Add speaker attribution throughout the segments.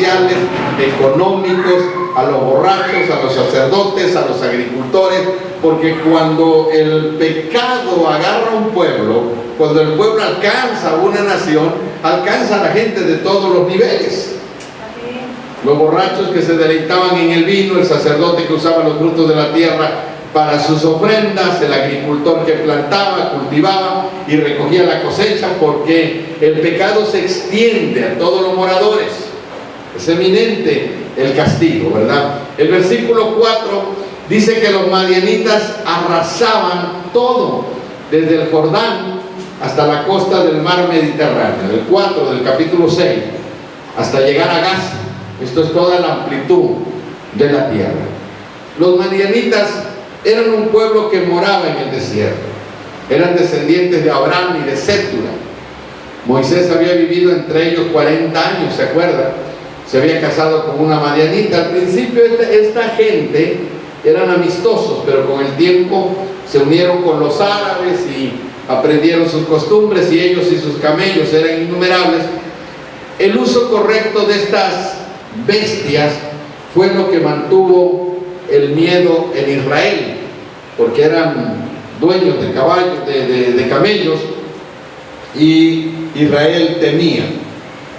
Speaker 1: sociales, económicos, a los borrachos, a los sacerdotes, a los agricultores, porque cuando el pecado agarra a un pueblo, cuando el pueblo alcanza a una nación, alcanza a la gente de todos los niveles. Los borrachos que se deleitaban en el vino, el sacerdote que usaba los frutos de la tierra para sus ofrendas, el agricultor que plantaba, cultivaba y recogía la cosecha, porque el pecado se extiende a todos los moradores. Es eminente el castigo, ¿verdad? El versículo 4 dice que los madianitas arrasaban todo, desde el Jordán hasta la costa del mar Mediterráneo, del 4 del capítulo 6, hasta llegar a Gaza. Esto es toda la amplitud de la tierra. Los madianitas eran un pueblo que moraba en el desierto. Eran descendientes de Abraham y de Sétura. Moisés había vivido entre ellos 40 años, ¿se acuerda? Se había casado con una madianita. Al principio esta gente eran amistosos, pero con el tiempo se unieron con los árabes y aprendieron sus costumbres, y ellos y sus camellos eran innumerables. El uso correcto de estas bestias fue lo que mantuvo el miedo en Israel, porque eran dueños de caballos, de camellos, y Israel temía.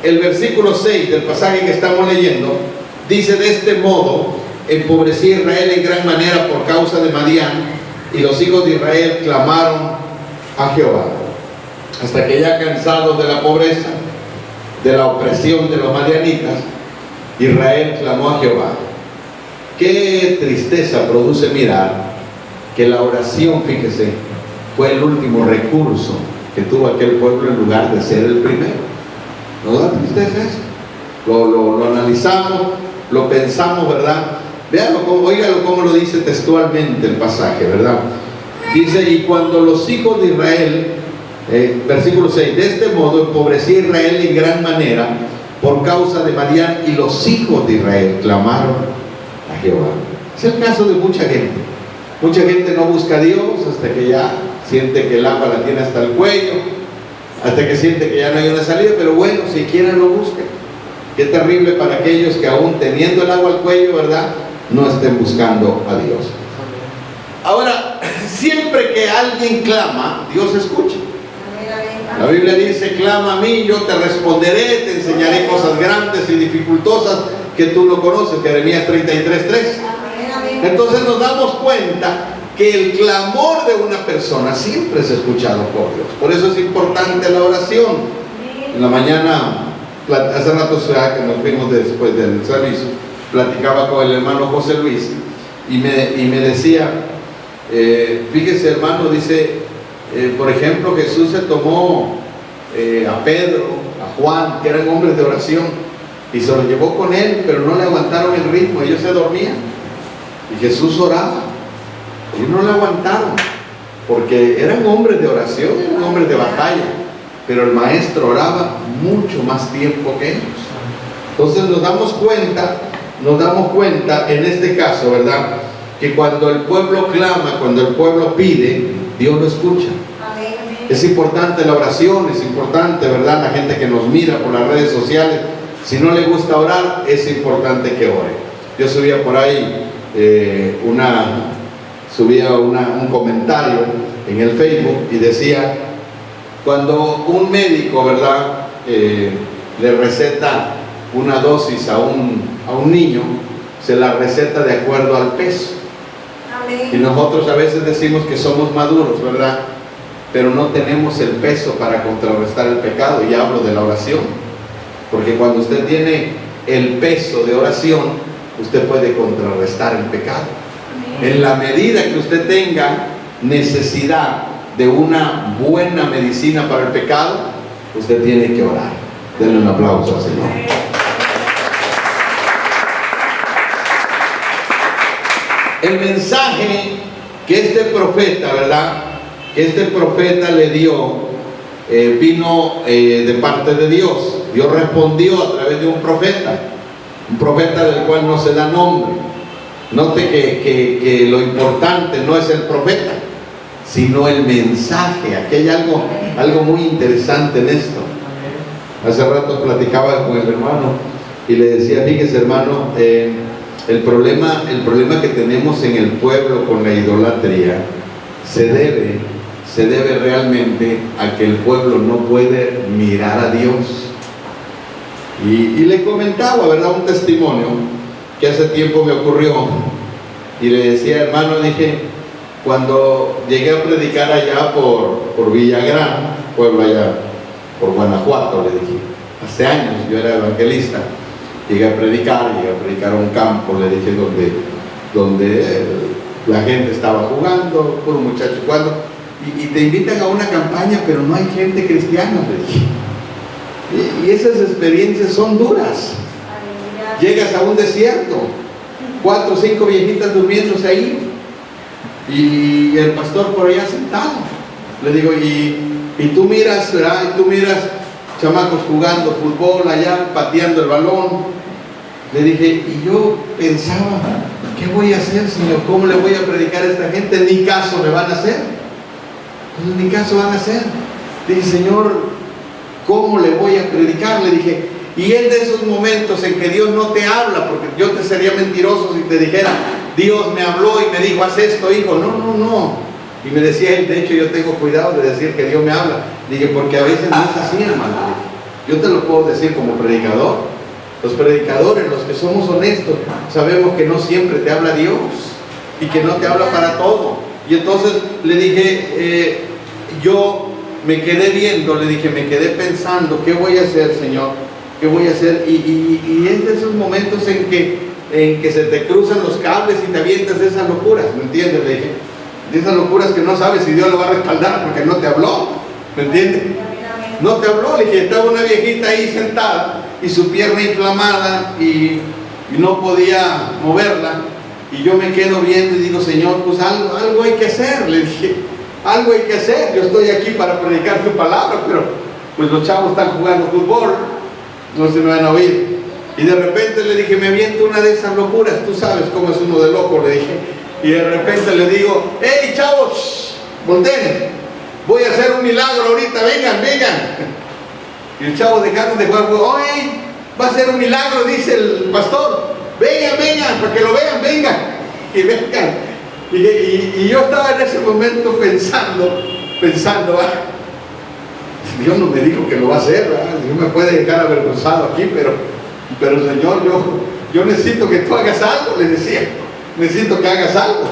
Speaker 1: El versículo 6 del pasaje que estamos leyendo dice: de este modo empobrecía Israel en gran manera por causa de Madián, y los hijos de Israel clamaron a Jehová, hasta que ya cansados de la pobreza, de la opresión de los madianitas, Israel clamó a Jehová. Qué tristeza produce mirar que la oración, fíjese, fue el último recurso que tuvo aquel pueblo en lugar de ser el primero. ¿No da tristeza eso? Lo analizamos, lo pensamos, ¿verdad? Véanlo, óigalo cómo lo dice textualmente el pasaje, ¿verdad? Dice: y cuando los hijos de Israel, versículo 6, de este modo empobrecía Israel en gran manera por causa de Madián, y los hijos de Israel clamaron a Jehová. Es el caso de mucha gente. Mucha gente no busca a Dios hasta que ya siente que el agua la tiene hasta el cuello, hasta que siente que ya no hay una salida, pero bueno, siquiera lo busquen. Qué terrible para aquellos que aún teniendo el agua al cuello, ¿verdad?, no estén buscando a Dios. Ahora, siempre que alguien clama, Dios escucha. La Biblia dice: clama a mí, yo te responderé, te enseñaré cosas grandes y dificultosas que tú no conoces. Jeremías 33:3. Entonces nos damos cuenta que el clamor de una persona siempre es escuchado por Dios. Por eso es importante la oración. En la mañana, hace rato que nos fuimos después del servicio, platicaba con el hermano José Luis y me decía, fíjese hermano, dice, por ejemplo, Jesús se tomó a Pedro, a Juan, que eran hombres de oración, y se los llevó con él, pero no le aguantaron el ritmo, ellos se dormían, y Jesús oraba. Ellos no le aguantaron, porque eran hombres de oración, eran hombres de batalla, pero el maestro oraba mucho más tiempo que ellos. Entonces nos damos cuenta en este caso, ¿verdad?, que cuando el pueblo clama, cuando el pueblo pide, Dios lo escucha. Es importante la oración, es importante, ¿verdad?, la gente que nos mira por las redes sociales, si no le gusta orar, es importante que ore. Yo subía por ahí un comentario en el Facebook y decía: cuando un médico, ¿verdad?, le receta una dosis a un niño, se la receta de acuerdo al peso. Amén. Y nosotros a veces decimos que somos maduros, ¿verdad?, pero no tenemos el peso para contrarrestar el pecado, y hablo de la oración, porque cuando usted tiene el peso de oración, usted puede contrarrestar el pecado. En la medida que usted tenga necesidad de una buena medicina para el pecado, usted tiene que orar. Denle un aplauso al Señor. El mensaje que este profeta, ¿verdad?, que este profeta le dio, vino de parte de Dios. Dios respondió a través de un profeta del cual no se da nombre. Note que lo importante no es el profeta, sino el mensaje. Aquí hay algo muy interesante en esto. Hace rato platicaba con el hermano y le decía, fíjese hermano, el problema que tenemos en el pueblo con la idolatría se debe realmente a que el pueblo no puede mirar a Dios. Y le comentaba, ¿verdad?, un testimonio que hace tiempo me ocurrió, y le decía, hermano, dije, cuando llegué a predicar allá por Villagrán, pueblo allá por Guanajuato, le dije, hace años yo era evangelista, llegué a predicar a un campo, le dije, donde la gente estaba jugando, puro muchacho jugando, y te invitan a una campaña, pero no hay gente cristiana, le dije. Y esas experiencias son duras. Llegas a un desierto, 4 o 5 viejitas durmiéndose ahí, y el pastor por allá sentado. Le digo, y tú miras, ¿verdad? Y tú miras chamacos jugando fútbol allá, pateando el balón. Le dije, y yo pensaba, ¿qué voy a hacer, Señor? ¿Cómo le voy a predicar a esta gente? Ni caso me van a hacer. Pues ni caso van a hacer. Dije, Señor, ¿cómo le voy a predicar? Le dije, y es de esos momentos en que Dios no te habla, porque yo te sería mentiroso si te dijera, Dios me habló y me dijo, haz esto, hijo. No. Y me decía él, de hecho yo tengo cuidado de decir que Dios me habla. Dije, porque a veces no es así, hermano. Yo te lo puedo decir como predicador. Los predicadores, los que somos honestos, sabemos que no siempre te habla Dios y que no te habla para todo. Y entonces le dije, yo me quedé viendo, le dije, me quedé pensando, ¿qué voy a hacer, Señor? ¿Qué voy a hacer? Y es de esos momentos en que se te cruzan los cables y te avientas de esas locuras, ¿me entiendes? Le dije, de esas locuras que no sabes si Dios lo va a respaldar porque no te habló, ¿me entiendes? No te habló. Le dije, estaba una viejita ahí sentada y su pierna inflamada y no podía moverla, y yo me quedo viendo y digo, Señor, pues algo hay que hacer. Le dije, algo hay que hacer, yo estoy aquí para predicar tu palabra, pero pues los chavos están jugando fútbol, no se me van a oír. Y de repente le dije, me aviento una de esas locuras, tú sabes cómo es uno de loco, le dije, y de repente le digo, hey chavos, volteen, voy a hacer un milagro ahorita, vengan. Y el chavo dejaron de jugar, oye, va a ser un milagro, dice el pastor, vengan, para que lo vean, vengan, y vengan. Y yo estaba en ese momento pensando, Dios no me dijo que lo va a hacer, ¿verdad? Dios me puede dejar avergonzado aquí, pero Señor, yo necesito que tú hagas algo, le decía, necesito que hagas algo,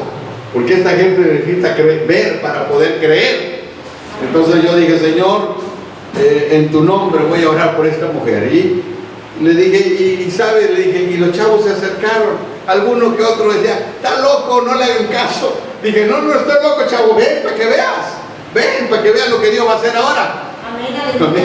Speaker 1: porque esta gente necesita ver para poder creer. Entonces yo dije, Señor, en tu nombre voy a orar por esta mujer. Y le dije, ¿sabes? Le dije, y los chavos se acercaron, algunos que otros decían, está loco, no le hagan caso. Dije, no estoy loco, chavo, ven para que veas lo que Dios va a hacer ahora. Amén.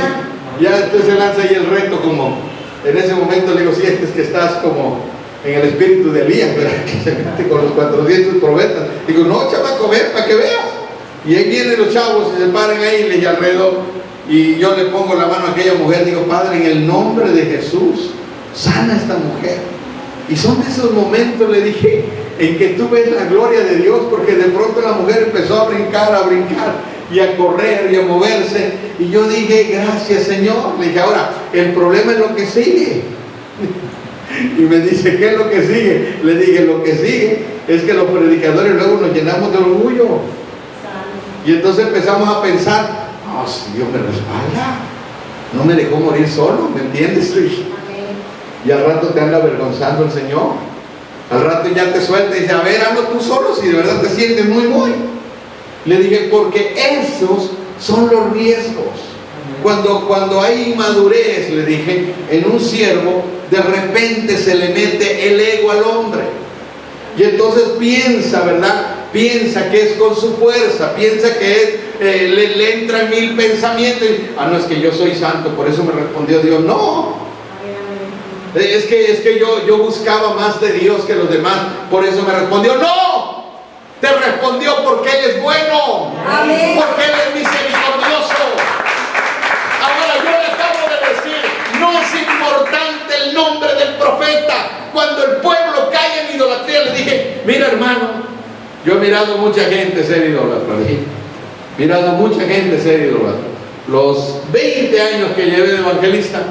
Speaker 1: Ya entonces se lanza ahí el reto, como en ese momento le digo, sientes que estás como en el espíritu de Elías, ¿verdad? Que se mete con los 400 profetas. Digo, no, chamaco, ven para que veas. Y ahí vienen los chavos, se paran ahí, le alrededor, y yo le pongo la mano a aquella mujer, digo, Padre, en el nombre de Jesús, sana a esta mujer. Y son de esos momentos, le dije, en que tú ves la gloria de Dios, porque de pronto la mujer empezó a brincar y a correr y a moverse, y yo dije, gracias Señor. Le dije, ahora, el problema es lo que sigue. Y me dice, ¿qué es lo que sigue? Le dije, lo que sigue es que los predicadores luego nos llenamos de orgullo. Y entonces empezamos a pensar, no, si Dios me respalda, no me dejó morir solo, ¿me entiendes? Y al rato te anda avergonzando el Señor. Al rato ya te suelta y dice, a ver, hazlo tú solo si de verdad te sientes muy. Le dije, porque esos son los riesgos. Cuando hay inmadurez, le dije, en un siervo, de repente se le mete el ego al hombre. Y entonces piensa, ¿verdad? Piensa que es con su fuerza, piensa que le entran 1000 pensamientos. No, es que yo soy santo, por eso me respondió Dios. No. Es que yo buscaba más de Dios que los demás, por eso me respondió. No. Te respondió porque Él es bueno. Amén. Porque Él es misericordioso. Ahora yo le acabo de decir, no es importante el nombre del profeta. Cuando el pueblo cae en idolatría, le dije, mira hermano, yo he mirado mucha gente ser idólatra. Mirado mucha gente ser idólatra. Los 20 años que llevé de evangelista,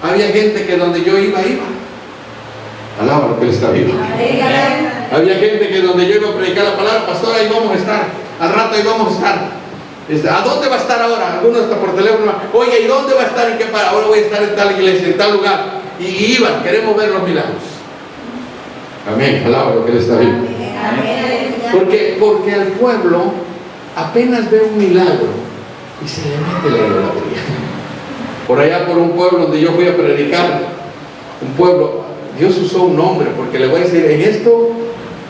Speaker 1: Había gente que donde yo iba. Alaba lo que Él está vivo. Había gente que donde yo iba a predicar la palabra, pastor, ahí vamos a estar. Al rato ahí vamos a estar. ¿A dónde va a estar ahora? Algunos hasta por teléfono. Oye, ¿y dónde va a estar? ¿En qué para? Ahora voy a estar en tal iglesia, en tal lugar. Y iban, queremos ver los milagros. Amén. Alaba lo que Él está vivo. Porque al pueblo apenas ve un milagro y se le mete la idolatría. Por allá, por un pueblo donde yo fui a predicar, un pueblo, Dios usó un hombre, porque le voy a decir, en esto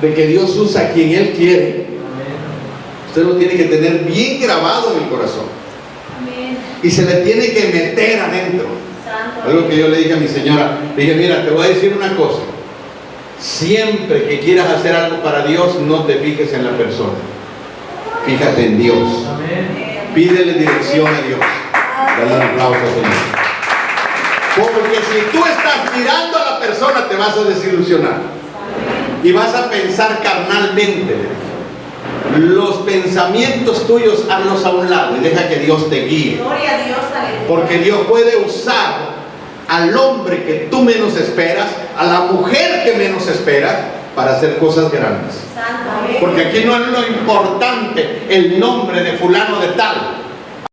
Speaker 1: de que Dios usa a quien Él quiere, usted lo tiene que tener bien grabado en el corazón. Y se le tiene que meter adentro. Algo que yo le dije a mi señora, le dije, mira, te voy a decir una cosa. Siempre que quieras hacer algo para Dios, no te fijes en la persona. Fíjate en Dios. Pídele dirección a Dios. Dale un aplauso, Señor. Porque si tú estás mirando a la persona, te vas a desilusionar. Y vas a pensar carnalmente. Los pensamientos tuyos, hazlos a un lado y deja que Dios te guíe. Porque Dios puede usar al hombre que tú menos esperas, a la mujer que menos esperas, para hacer cosas grandes. Porque aquí no es lo importante el nombre de fulano de tal.